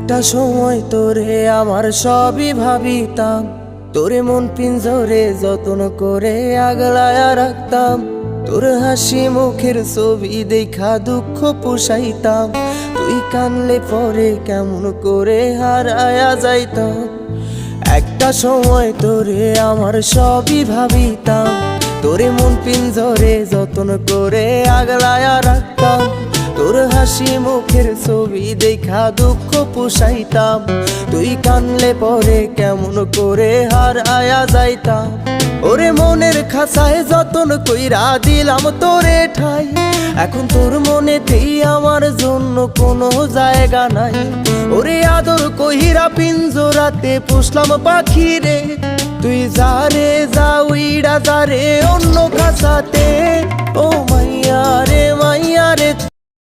একটা সময় তোরে আমার সবই ভাবিতাম, তোরে মন পিঞ্জরে যত্ন করে আগলায়া রাখতাম। তোর হাসি মুখের ছবি দেখা দুঃখ পুষাইতাম, তুই কানলে পরে কেমন করে হারায়া যাইতাম। একটা সময় তোরে আমার সবই ভাবিতাম, তোরে মন পিঞ্জরে যত্ন করে আগলায়া রাখতাম। তোর হাসি মুখের ছবি দেখা দুঃখ পুষাইতাম, তুই কানলে পরে কেমন করে হারায়া যাইতাম। ওরে মনের খাঁচায় যতন কইরা দিলাম তোরে ঠাই, এখন তোর মনেতেই আমার জন্য কোনো জায়গা নাই। ওরে আদর কইরা পিঞ্জরাতে পুষলাম পাখি রে, তুই যারে যা উইড়া যারে অন্য খাঁচাতে। ও মাইয়া রে